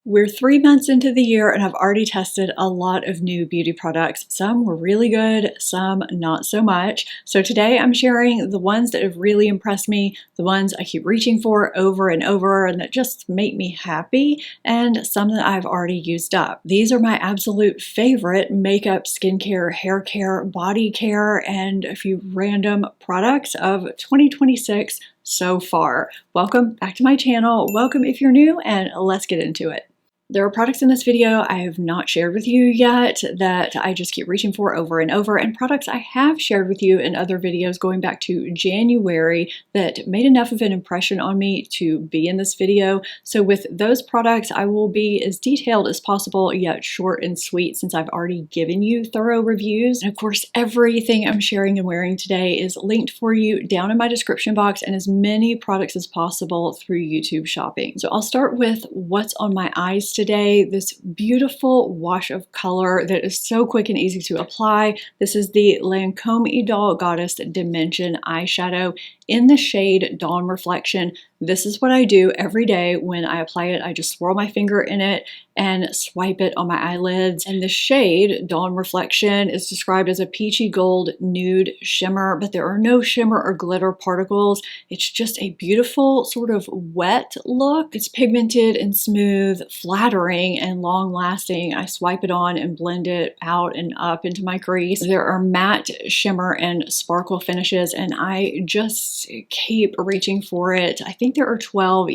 We're 3 months into the year and I've already tested a lot of new beauty products. Some were really good, some not so much. So today I'm sharing the ones that have really impressed me, the ones I keep reaching for over and over and that just make me happy, and some that I've already used up. These are my absolute favorite makeup, skincare, hair care, body care, and a few random products of 2026 so far. Welcome back to my channel. Welcome if you're new, and let's get into it. There are products in this video I have not shared with you yet that I just keep reaching for over and over, and products I have shared with you in other videos going back to January that made enough of an impression on me to be in this video. So with those products, I will be as detailed as possible, yet short and sweet, since I've already given you thorough reviews. And of course, everything I'm sharing and wearing today is linked for you down in my description box, and as many products as possible through YouTube shopping. So I'll start with what's on my eyes today. This beautiful wash of color that is so quick and easy to apply. This is the Lancome Idol Goddess Dimension eyeshadow in the shade Dawn Reflection. This is what I do every day when I apply it. I just swirl my finger in it and swipe it on my eyelids. And the shade Dawn Reflection is described as a peachy gold nude shimmer, but there are no shimmer or glitter particles. It's just a beautiful sort of wet look. It's pigmented and smooth, flattering and long lasting. I swipe it on and blend it out and up into my crease. There are matte, shimmer, and sparkle finishes, and I just keep reaching for it. I think there are 12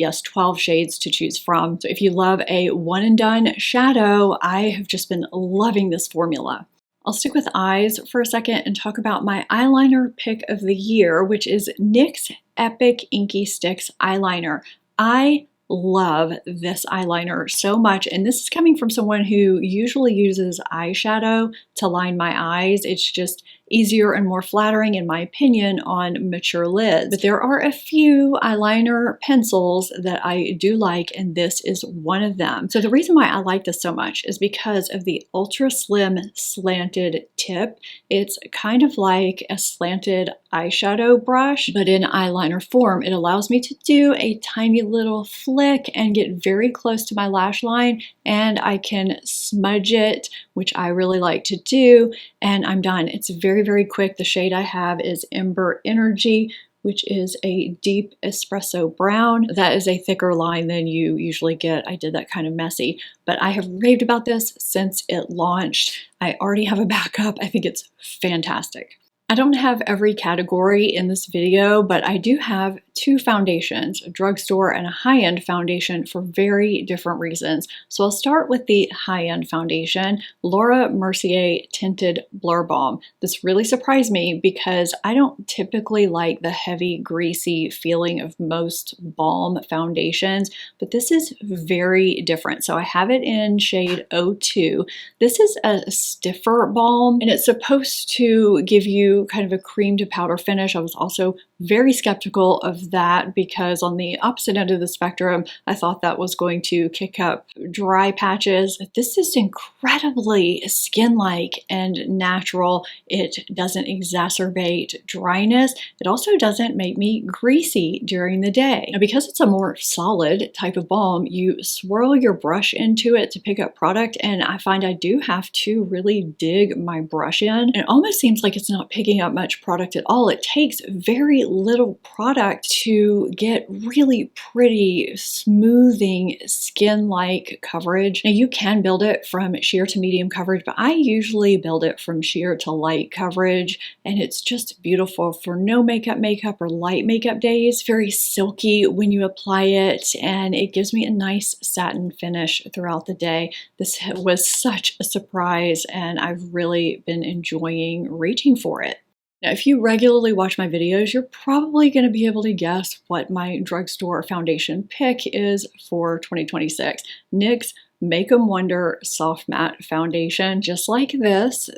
shades to choose from. So if you love a one and done shadow, I have just been loving this formula. I'll stick with eyes for a second and talk about my eyeliner pick of the year, which is NYX Epic Inky Sticks eyeliner. I love this eyeliner so much, and this is coming from someone who usually uses eyeshadow to line my eyes. It's just easier and more flattering, in my opinion, on mature lids. But there are a few eyeliner pencils that I do like, and this is one of them. So the reason why I like this so much is because of the ultra slim slanted tip. It's kind of like a slanted eyeshadow brush, but in eyeliner form. It allows me to do a tiny little flick and get very close to my lash line, and I can smudge it, which I really like to do, and I'm done. It's very, very quick. The shade I have is Ember Energy, which is a deep espresso brown. That is a thicker line than you usually get. I did that kind of messy, but I have raved about this since it launched. I already have a backup. I think it's fantastic. I don't have every category in this video, but I do have two foundations, a drugstore and a high-end foundation, for very different reasons. So I'll start with the high-end foundation, Laura Mercier Tinted Blur Balm. This really surprised me because I don't typically like the heavy, greasy feeling of most balm foundations, but this is very different. So I have it in shade 02. This is a stiffer balm, and it's supposed to give you kind of a cream to powder finish. I was also very skeptical of that because on the opposite end of the spectrum, I thought that was going to kick up dry patches. But this is incredibly skin-like and natural. It doesn't exacerbate dryness. It also doesn't make me greasy during the day. Now, because it's a more solid type of balm, you swirl your brush into it to pick up product, and I find I do have to really dig my brush in. It almost seems like it's not picking up much product at all. It takes very little product to get really pretty, smoothing, skin-like coverage. Now, you can build it from sheer to medium coverage, but I usually build it from sheer to light coverage, and it's just beautiful for no makeup or light makeup days. Very silky when you apply it, and it gives me a nice satin finish throughout the day. This was such a surprise, and I've really been enjoying reaching for it. Now, if you regularly watch my videos, you're probably going to be able to guess what my drugstore foundation pick is for 2026. NYX Make 'em Wonder Soft Matte Foundation. Just like this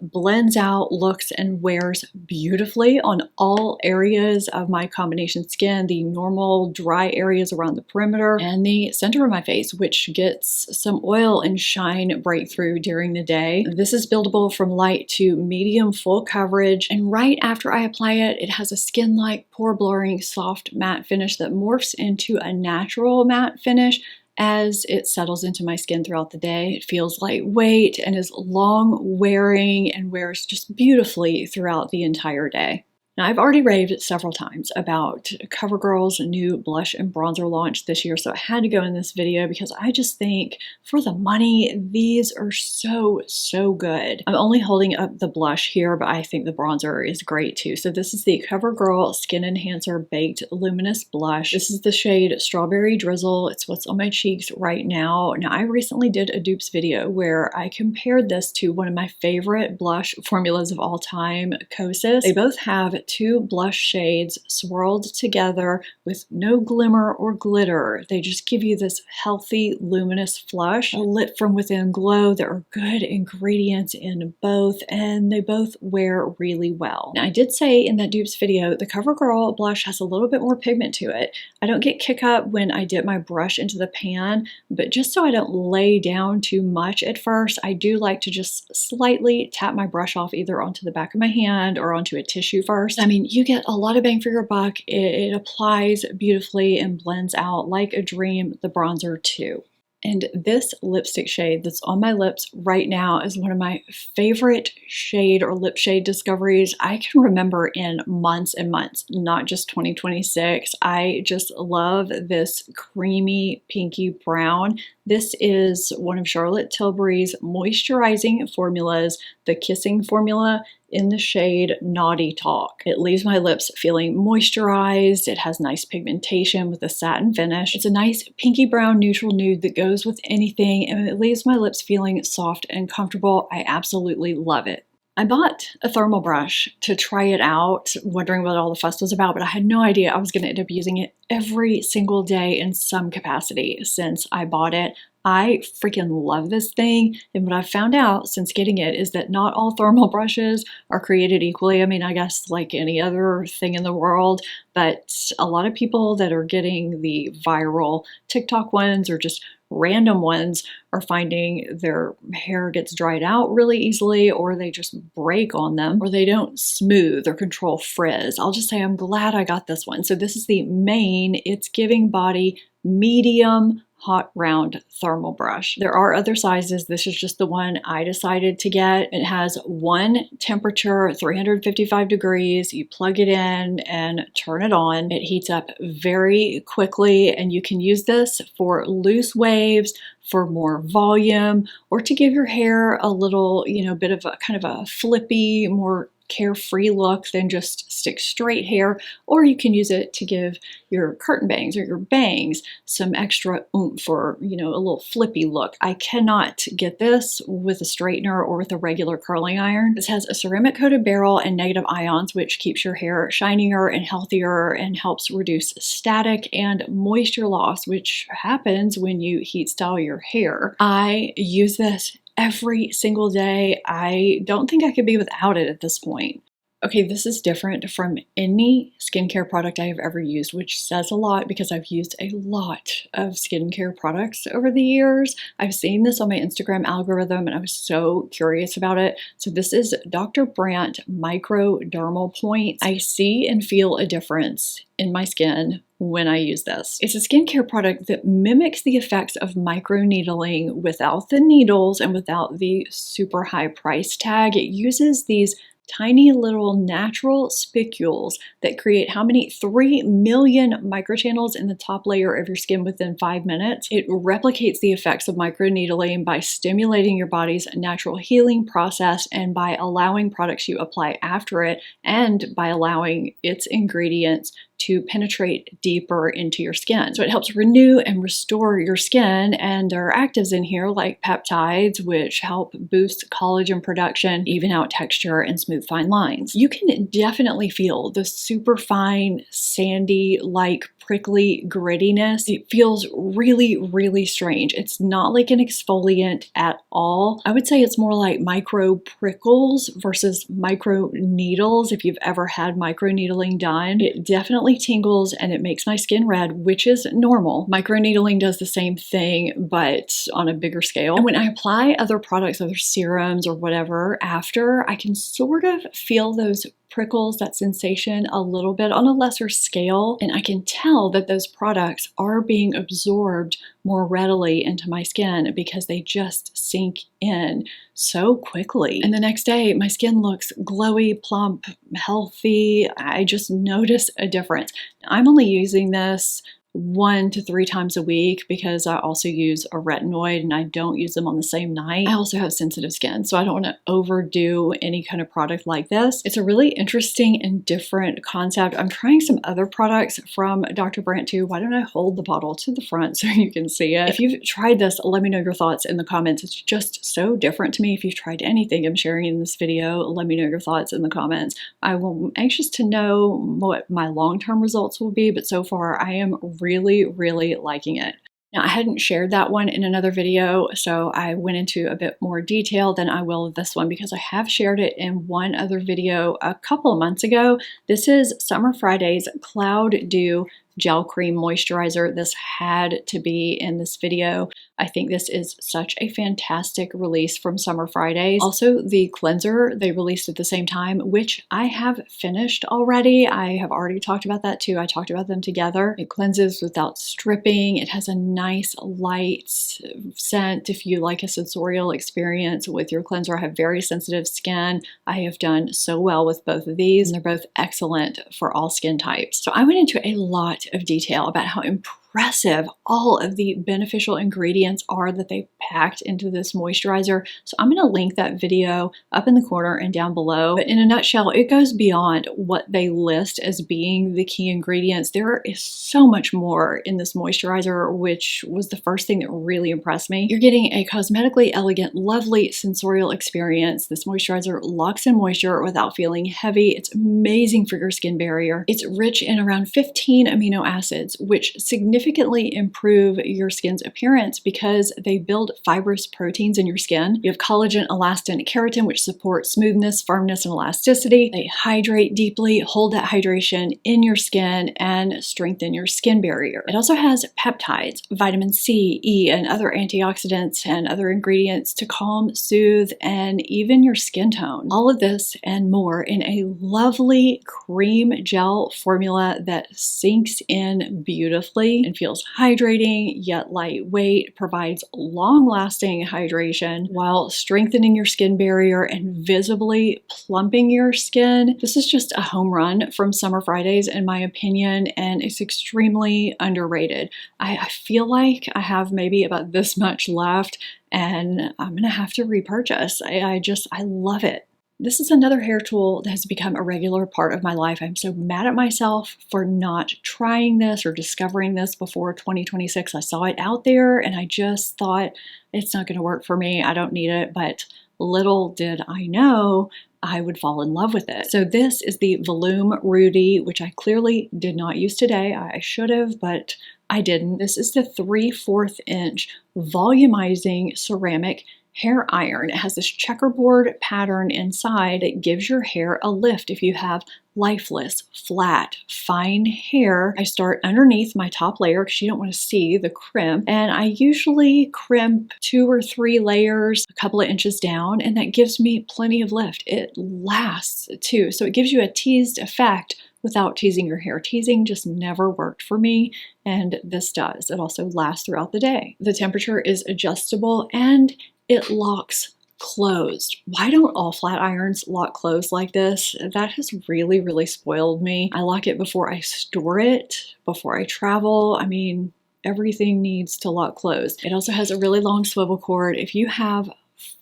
blends out, looks, and wears beautifully on all areas of my combination skin, the normal dry areas around the perimeter, and the center of my face, which gets some oil and shine breakthrough during the day. This is buildable from light to medium full coverage, and right after I apply it, it has a skin-like, pore-blurring, soft matte finish that morphs into a natural matte finish as it settles into my skin throughout the day. It feels lightweight and is long wearing and wears just beautifully throughout the entire day. Now, I've already raved several times about CoverGirl's new blush and bronzer launch this year, so I had to go in this video because I just think for the money, these are so, so good. I'm only holding up the blush here, but I think the bronzer is great too. So this is the CoverGirl Skin Enhancer Baked Luminous Blush. This is the shade Strawberry Drizzle. It's what's on my cheeks right now. Now, I recently did a dupes video where I compared this to one of my favorite blush formulas of all time, Kosas. They both have two blush shades swirled together with no glimmer or glitter. They just give you this healthy, luminous flush, a lit from within glow. There are good ingredients in both, and they both wear really well. Now, I did say in that dupes video, the CoverGirl blush has a little bit more pigment to it. I don't get kick up when I dip my brush into the pan, but just so I don't lay down too much at first, I do like to just slightly tap my brush off either onto the back of my hand or onto a tissue first. I mean, you get a lot of bang for your buck. It applies beautifully and blends out like a dream, the bronzer too. And this lipstick shade that's on my lips right now is one of my favorite shade or lip shade discoveries I can remember in months and months, not just 2026. I just love this creamy pinky brown. This is one of Charlotte Tilbury's moisturizing formulas, the Kissing formula, in the shade Naughty Talk. It leaves my lips feeling moisturized. It has nice pigmentation with a satin finish. It's a nice pinky brown neutral nude that goes with anything, and it leaves my lips feeling soft and comfortable. I absolutely love it. I bought a thermal brush to try it out, wondering what all the fuss was about, but I had no idea I was going to end up using it every single day in some capacity since I bought it. I freaking love this thing, and what I've found out since getting it is that not all thermal brushes are created equally. I mean, I guess like any other thing in the world, but a lot of people that are getting the viral TikTok ones or just random ones are finding their hair gets dried out really easily, or they just break on them, or they don't smooth or control frizz. I'll just say I'm glad I got this one. So this is the Main It's Giving Body Medium Hot Round Thermal Brush. There are other sizes. This is just the one I decided to get. It has one temperature, 355 degrees. You plug it in and turn it on. It heats up very quickly, and you can use this for loose waves, for more volume, or to give your hair a little, bit of a kind of a flippy, more carefree look than just stick straight hair, or you can use it to give your curtain bangs or your bangs some extra oomph or, a little flippy look. I cannot get this with a straightener or with a regular curling iron. This has a ceramic coated barrel and negative ions, which keeps your hair shinier and healthier and helps reduce static and moisture loss, which happens when you heat style your hair. I use this every single day. I don't think I could be without it at this point. Okay, this is different from any skincare product I have ever used, which says a lot because I've used a lot of skincare products over the years. I've seen this on my Instagram algorithm and I was so curious about it. So this is Dr. Brandt Microdermal Points. I see and feel a difference in my skin when I use this. It's a skincare product that mimics the effects of microneedling without the needles and without the super high price tag. It uses these tiny little natural spicules that create how many? 3 million microchannels in the top layer of your skin within 5 minutes. It replicates the effects of microneedling by stimulating your body's natural healing process and by allowing products you apply after it and by allowing its ingredients to penetrate deeper into your skin. So it helps renew and restore your skin, and there are actives in here like peptides, which help boost collagen production, even out texture, and smooth fine lines. You can definitely feel the super fine, sandy, like prickly grittiness. It feels really, really strange. It's not like an exfoliant at all. I would say it's more like micro prickles versus micro needles. If you've ever had micro needling done, it definitely tingles and it makes my skin red, which is normal. Microneedling does the same thing, but on a bigger scale. And when I apply other products, other serums or whatever after, I can sort of feel those prickles, that sensation a little bit on a lesser scale, and I can tell that those products are being absorbed more readily into my skin because they just sink in so quickly. And the next day, my skin looks glowy, plump, healthy. I just notice a difference. I'm only using this 1 to 3 times a week because I also use a retinoid and I don't use them on the same night. I also have sensitive skin, so I don't want to overdo any kind of product like this. It's a really interesting and different concept. I'm trying some other products from Dr. Brandt too. Why don't I hold the bottle to the front so you can see it? If you've tried this, let me know your thoughts in the comments. It's just so different to me. If you've tried anything I'm sharing in this video, let me know your thoughts in the comments. I'm anxious to know what my long-term results will be, but so far I am really liking it. Now, I hadn't shared that one in another video, so I went into a bit more detail than I will of this one because I have shared it in one other video a couple of months ago. This is Summer Friday's Cloud Dew Gel Cream Moisturizer. This had to be in this video. I think this is such a fantastic release from Summer Fridays. Also, the cleanser they released at the same time, which I have finished already. I have already talked about that too. I talked about them together. It cleanses without stripping. It has a nice light scent if you like a sensorial experience with your cleanser. I have very sensitive skin. I have done so well with both of these, and they're both excellent for all skin types. So I went into a lot of detail about how impressive all of the beneficial ingredients are that they packed into this moisturizer. So I'm going to link that video up in the corner and down below. But in a nutshell, it goes beyond what they list as being the key ingredients. There is so much more in this moisturizer, which was the first thing that really impressed me. You're getting a cosmetically elegant, lovely sensorial experience. This moisturizer locks in moisture without feeling heavy. It's amazing for your skin barrier. It's rich in around 15 amino acids, which significantly improve your skin's appearance because they build fibrous proteins in your skin. You have collagen, elastin, keratin, which support smoothness, firmness, and elasticity. They hydrate deeply, hold that hydration in your skin, and strengthen your skin barrier. It also has peptides, vitamin C, E, and other antioxidants and other ingredients to calm, soothe, and even your skin tone. All of this and more in a lovely cream gel formula that sinks in beautifully and feels hydrating yet lightweight, provides long-lasting hydration while strengthening your skin barrier and visibly plumping your skin. This is just a home run from Summer Fridays in my opinion, and it's extremely underrated. I feel like I have maybe about this much left and I'm gonna have to repurchase. I love it. This is another hair tool that has become a regular part of my life. I'm so mad at myself for not trying this or discovering this before 2026. I saw it out there and I just thought it's not going to work for me. I don't need it, but little did I know I would fall in love with it. So this is the Volume Rudy, which I clearly did not use today. I should have, but I didn't. This is the 3/4 inch volumizing ceramic hair iron. It has this checkerboard pattern inside. It gives your hair a lift if you have lifeless, flat, fine hair. I start underneath my top layer because you don't want to see the crimp. And I usually crimp 2 or 3 layers a couple of inches down, and that gives me plenty of lift. It lasts too. So it gives you a teased effect without teasing your hair. Teasing just never worked for me, and this does. It also lasts throughout the day. The temperature is adjustable and it locks closed. Why don't all flat irons lock closed like this? That has really spoiled me. I lock it before I store it, before I travel. I mean, everything needs to lock closed. It also has a really long swivel cord. If you have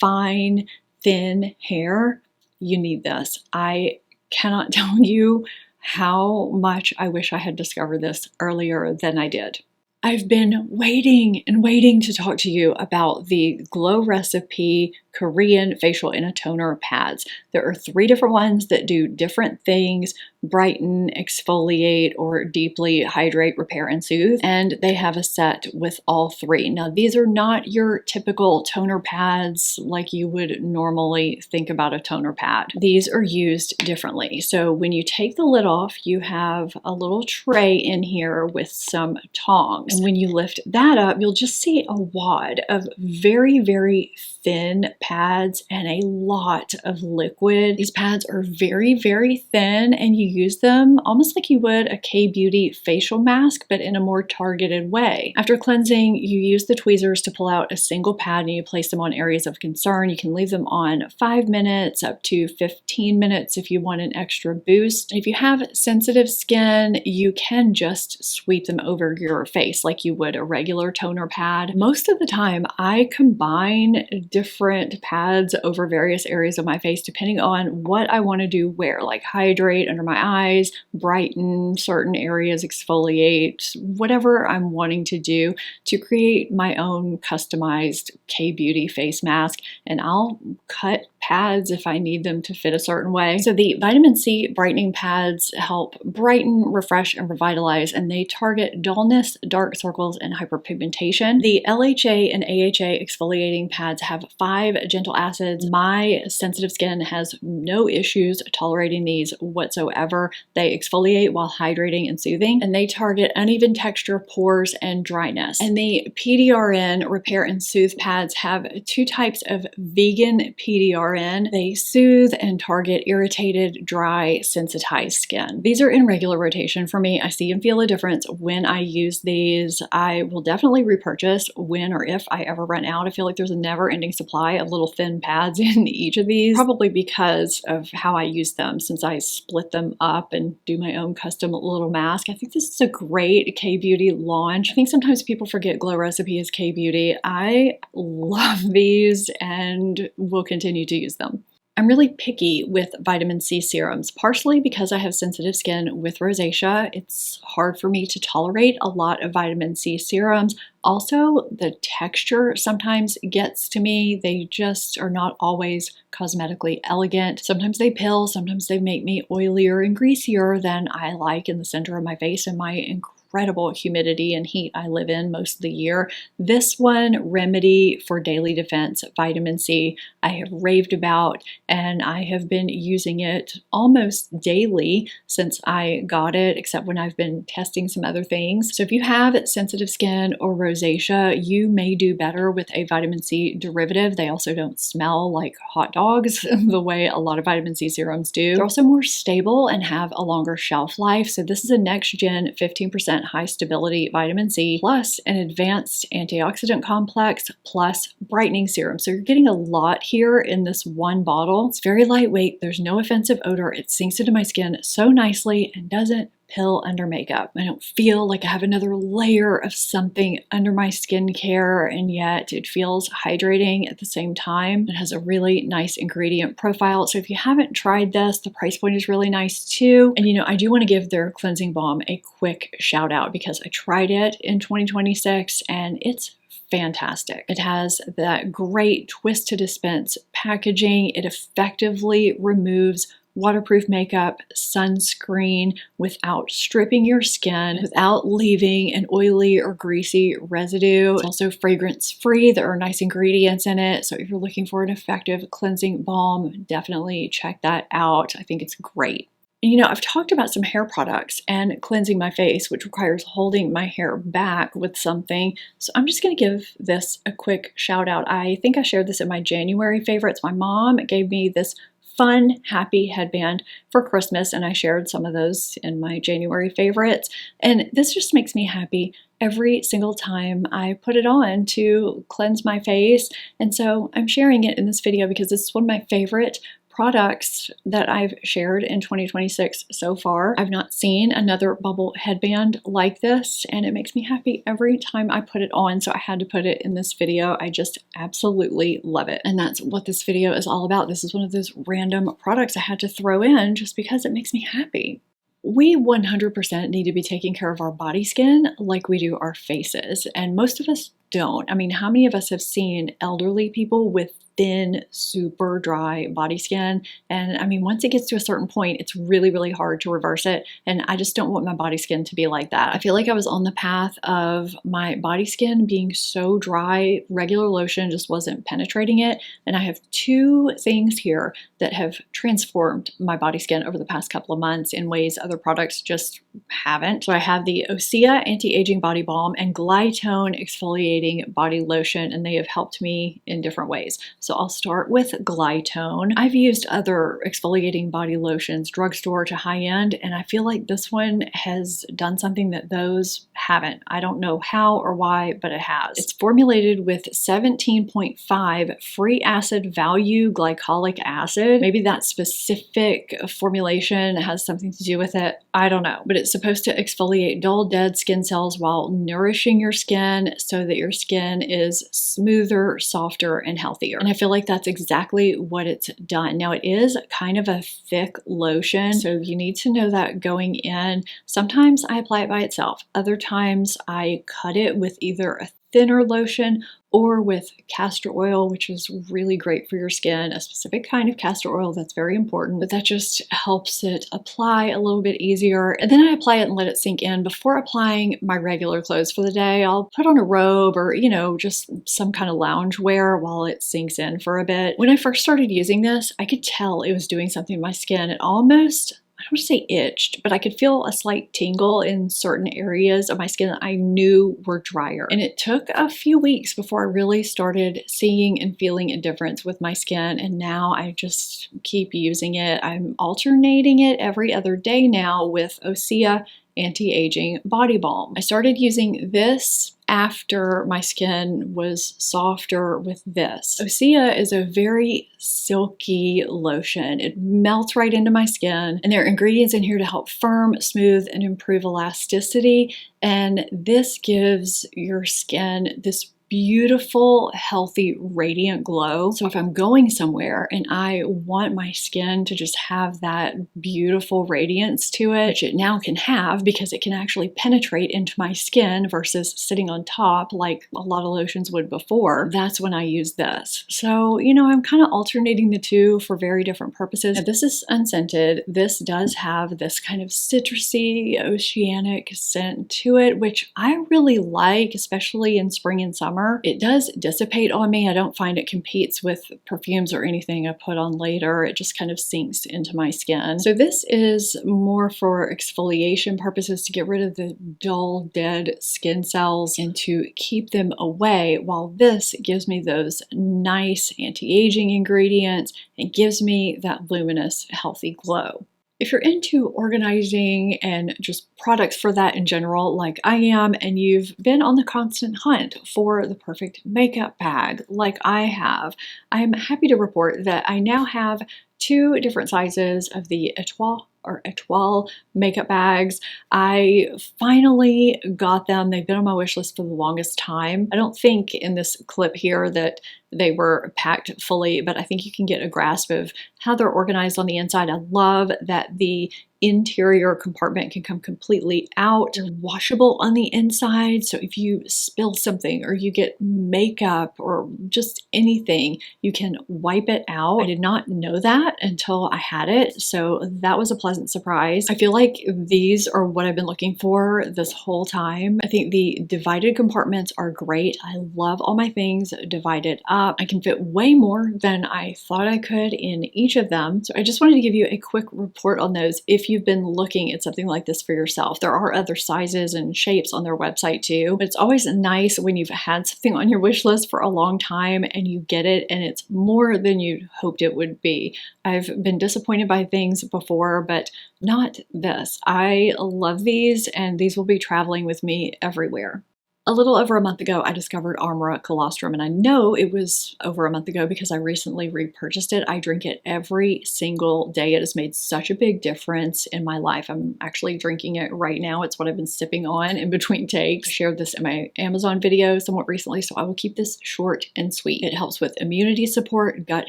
fine, thin hair, you need this. I cannot tell you how much I wish I had discovered this earlier than I did. I've been waiting and waiting to talk to you about the Glow Recipe Korean facial in a toner pads. There are 3 different ones that do different things: brighten, exfoliate, or deeply hydrate, repair, and soothe. And they have a set with all 3. Now, these are not your typical toner pads like you would normally think about a toner pad. These are used differently. So when you take the lid off, you have a little tray in here with some tongs. And when you lift that up, you'll just see a wad of very thin pads and a lot of liquid. These pads are very, very thin, and you use them almost like you would a K-Beauty facial mask, but in a more targeted way. After cleansing, you use the tweezers to pull out a single pad and you place them on areas of concern. You can leave them on 5 minutes up to 15 minutes if you want an extra boost. If you have sensitive skin, you can just sweep them over your face like you would a regular toner pad. Most of the time, I combine different pads over various areas of my face depending on what I want to do where, like hydrate under my eyes, brighten certain areas, exfoliate, whatever I'm wanting to do to create my own customized K-Beauty face mask. And I'll cut pads if I need them to fit a certain way. So the vitamin C brightening pads help brighten, refresh, and revitalize, and they target dullness, dark circles, and hyperpigmentation. The LHA and AHA exfoliating pads have 5 gentle acids. My sensitive skin has no issues tolerating these whatsoever. They exfoliate while hydrating and soothing, and they target uneven texture, pores, and dryness. And the PDRN Repair and Soothe pads have 2 types of vegan PDRN. They soothe and target irritated, dry, sensitized skin. These are in regular rotation for me. I see and feel a difference when I use these. I will definitely repurchase when or if I ever run out. I feel like there's a never-ending supply of little thin pads in each of these, probably because of how I use them since I split them up and do my own custom little mask. I think this is a great K-Beauty launch. I think sometimes people forget Glow Recipe is K-Beauty. I love these and will continue to use them. I'm really picky with vitamin C serums, partially because I have sensitive skin with rosacea. It's hard for me to tolerate a lot of vitamin C serums. Also, the texture sometimes gets to me. They just are not always cosmetically elegant. Sometimes they pill, sometimes they make me oilier and greasier than I like in the center of my face and my incredible humidity and heat I live in most of the year. This one, Remedy for Daily Defense Vitamin C, I have raved about, and I have been using it almost daily since I got it, except when I've been testing some other things. So if you have sensitive skin or rosacea, you may do better with a vitamin C derivative. They also don't smell like hot dogs the way a lot of vitamin C serums do. They're also more stable and have a longer shelf life. So this is a next gen 15% high stability vitamin C plus an advanced antioxidant complex plus brightening serum. So you're getting a lot here in this one bottle. It's very lightweight. There's no offensive odor. It sinks into my skin so nicely and doesn't pill under makeup. I don't feel like I have another layer of something under my skincare, and yet it feels hydrating at the same time. It has a really nice ingredient profile. So if you haven't tried this, the price point is really nice too. And I do want to give their cleansing balm a quick shout out because I tried it in 2026 and it's fantastic. It has that great twist to dispense packaging. It effectively removes waterproof makeup, sunscreen without stripping your skin, without leaving an oily or greasy residue. It's also fragrance free. There are nice ingredients in it. So if you're looking for an effective cleansing balm, definitely check that out. I think it's great. And I've talked about some hair products and cleansing my face, which requires holding my hair back with something. So I'm just going to give this a quick shout out. I think I shared this in my January favorites. My mom gave me this fun, happy headband for Christmas, and I shared some of those in my January favorites. And this just makes me happy every single time I put it on to cleanse my face. And so I'm sharing it in this video because this is one of my favorite products that I've shared in 2026 so far. I've not seen another bubble headband like this, and it makes me happy every time I put it on, so I had to put it in this video. I just absolutely love it, and that's what this video is all about. This is one of those random products I had to throw in just because it makes me happy. We 100% need to be taking care of our body skin like we do our faces, and most of us don't. I mean, how many of us have seen elderly people with thin, super dry body skin? And I mean, once it gets to a certain point, it's really, really hard to reverse it. And I just don't want my body skin to be like that. I feel like I was on the path of my body skin being so dry, regular lotion just wasn't penetrating it. And I have 2 things here that have transformed my body skin over the past couple of months in ways other products just haven't. So I have the Osea Anti-Aging Body Balm and Glytone Exfoliating exfoliating body lotion, and they have helped me in different ways. So I'll start with Glytone. I've used other exfoliating body lotions, drugstore to high-end, and I feel like this one has done something that those haven't. I don't know how or why, but it has. It's formulated with 17.5 free acid value glycolic acid. Maybe that specific formulation has something to do with it. I don't know. But it's supposed to exfoliate dull, dead skin cells while nourishing your skin so that your skin is smoother, softer, and healthier. And I feel like that's exactly what it's done. Now, it is kind of a thick lotion, so you need to know that going in. Sometimes I apply it by itself. Other times I cut it with either a thinner lotion or with castor oil, which is really great for your skin, a specific kind of castor oil that's very important, but that just helps it apply a little bit easier. And then I apply it and let it sink in before applying my regular clothes for the day. I'll put on a robe or, just some kind of lounge wear while it sinks in for a bit. When I first started using this, I could tell it was doing something to my skin. It almost, I don't want to say itched, but I could feel a slight tingle in certain areas of my skin that I knew were drier. And it took a few weeks before I really started seeing and feeling a difference with my skin. And now I just keep using it. I'm alternating it every other day now with Osea Anti-Aging Body Balm. I started using this after my skin was softer with this. Osea is a very silky lotion. It melts right into my skin, and there are ingredients in here to help firm, smooth, and improve elasticity. And this gives your skin this beautiful, healthy, radiant glow. So if I'm going somewhere and I want my skin to just have that beautiful radiance to it, which it now can have because it can actually penetrate into my skin versus sitting on top like a lot of lotions would before, that's when I use this. So, I'm kind of alternating the two for very different purposes. Now, this is unscented. This does have this kind of citrusy, oceanic scent to it, which I really like, especially in spring and summer. It does dissipate on me. I don't find it competes with perfumes or anything I put on later. It just kind of sinks into my skin. So this is more for exfoliation purposes, to get rid of the dull, dead skin cells and to keep them away, while this gives me those nice anti-aging ingredients and gives me that luminous, healthy glow. If you're into organizing and just products for that in general, like I am, and you've been on the constant hunt for the perfect makeup bag, like I have, I'm happy to report that I now have 2 different sizes of the Etoile makeup bags. I finally got them. They've been on my wish list for the longest time. I don't think in this clip here that they were packed fully, but I think you can get a grasp of how they're organized on the inside. I love that the interior compartment can come completely out. They're washable on the inside, so if you spill something or you get makeup or just anything, you can wipe it out. I did not know that until I had it, so that was a pleasant surprise. I feel like these are what I've been looking for this whole time. I think the divided compartments are great. I love all my things divided up. I can fit way more than I thought I could in each of them, so I just wanted to give you a quick report on those if you've been looking at something like this for yourself. There are other sizes and shapes on their website too, but it's always nice when you've had something on your wish list for a long time and you get it and it's more than you hoped it would be. I've been disappointed by things before, but not this. I love these, and these will be traveling with me everywhere. A little over a month ago, I discovered Armora Colostrum, and I know it was over a month ago because I recently repurchased it. I drink it every single day. It has made such a big difference in my life. I'm actually drinking it right now. It's what I've been sipping on in between takes. I shared this in my Amazon video somewhat recently, so I will keep this short and sweet. It helps with immunity support, gut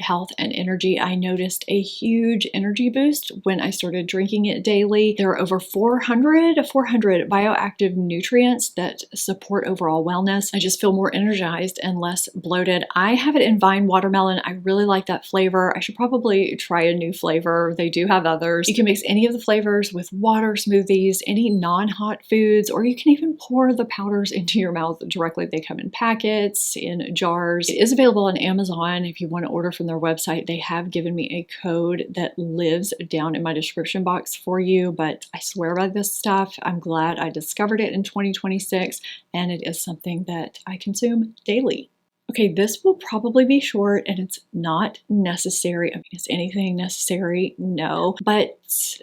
health, and energy. I noticed a huge energy boost when I started drinking it daily. There are over 400 bioactive nutrients that support overall wellness. I just feel more energized and less bloated. I have it in vine watermelon. I really like that flavor. I should probably try a new flavor. They do have others. You can mix any of the flavors with water, smoothies, any non-hot foods, or you can even pour the powders into your mouth directly. They come in packets, in jars. It is available on Amazon if you want to order from their website. They have given me a code that lives down in my description box for you, but I swear by this stuff. I'm glad I discovered it in 2026, and it is something that I consume daily. Okay, this will probably be short and it's not necessary. I mean, is anything necessary? No. But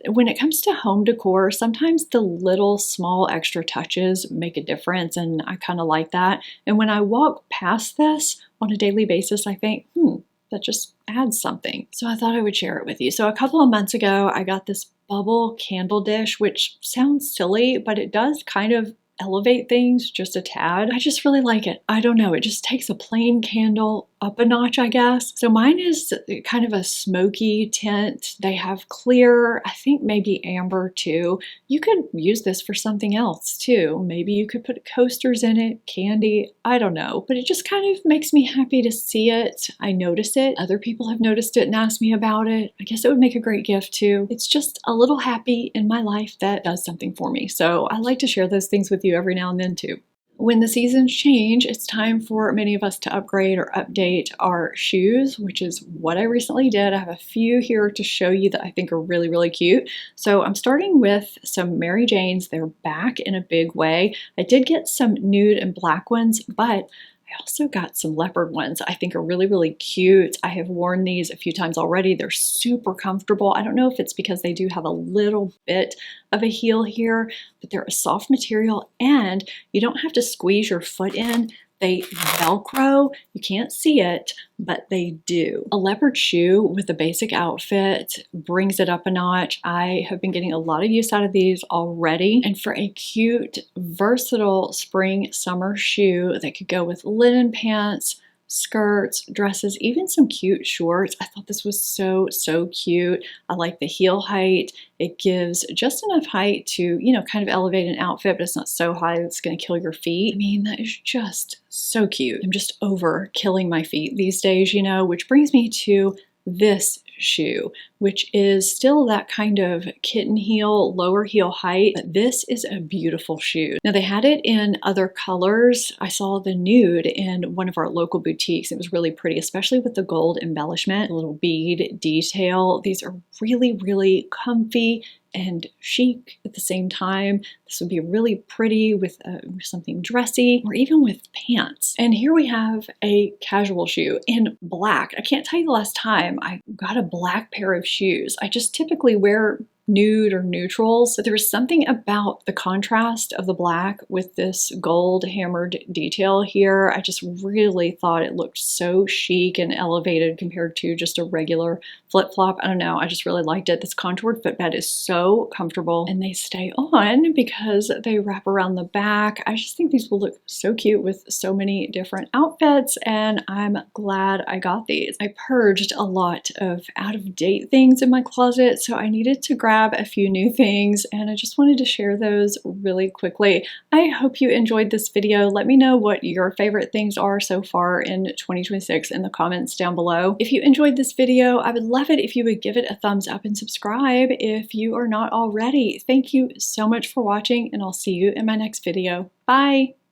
when it comes to home decor, sometimes the little small extra touches make a difference, and I kind of like that. And when I walk past this on a daily basis, I think, that just adds something. So I thought I would share it with you. So a couple of months ago, I got this bubble candle dish, which sounds silly, but it does kind of elevate things just a tad. I just really like it. I don't know, it just takes a plain candle up a notch, I guess. So mine is kind of a smoky tint. They have clear, I think maybe amber too. You could use this for something else too. Maybe you could put coasters in it, candy, I don't know. But it just kind of makes me happy to see it. I notice it. Other people have noticed it and asked me about it. I guess it would make a great gift too. It's just a little happy in my life that does something for me. So I like to share those things with you every now and then too. When the seasons change, it's time for many of us to upgrade or update our shoes, which is what I recently did. I have a few here to show you that I think are really, really cute. So I'm starting with some Mary Janes. They're back in a big way. I did get some nude and black ones, but I also got some leopard ones I think are really, really cute. I have worn these a few times already. They're super comfortable. I don't know if it's because they do have a little bit of a heel here, but they're a soft material and you don't have to squeeze your foot in. They Velcro. You can't see it, but they do. A leopard shoe with a basic outfit brings it up a notch. I have been getting a lot of use out of these already. And for a cute, versatile spring summer shoe that could go with linen pants, skirts, dresses, even some cute shorts. I thought this was so, so cute. I like the heel height. It gives just enough height to, kind of elevate an outfit, but it's not so high that it's going to kill your feet. I mean, that is just so cute. I'm just over killing my feet these days, which brings me to this shoe, which is still that kind of kitten heel, lower heel height, but this is a beautiful shoe. Now they had it in other colors. I saw the nude in one of our local boutiques. It was really pretty, especially with the gold embellishment, the little bead detail. These are really, really comfy and chic at the same time. This would be really pretty with something dressy or even with pants. And here we have a casual shoe in black. I can't tell you the last time I got a black pair of shoes. I just typically wear nude or neutrals, but there was something about the contrast of the black with this gold hammered detail here. I just really thought it looked so chic and elevated compared to just a regular flip-flop. I don't know, I just really liked it. This contoured footbed is so comfortable and they stay on because they wrap around the back. I just think these will look so cute with so many different outfits, and I'm glad I got these. I purged a lot of out-of-date things in my closet, so I needed to grab a few new things, and I just wanted to share those really quickly. I hope you enjoyed this video. Let me know what your favorite things are so far in 2026 in the comments down below. If you enjoyed this video, I would love it if you would give it a thumbs up and subscribe if you are not already. Thank you so much for watching, and I'll see you in my next video. Bye!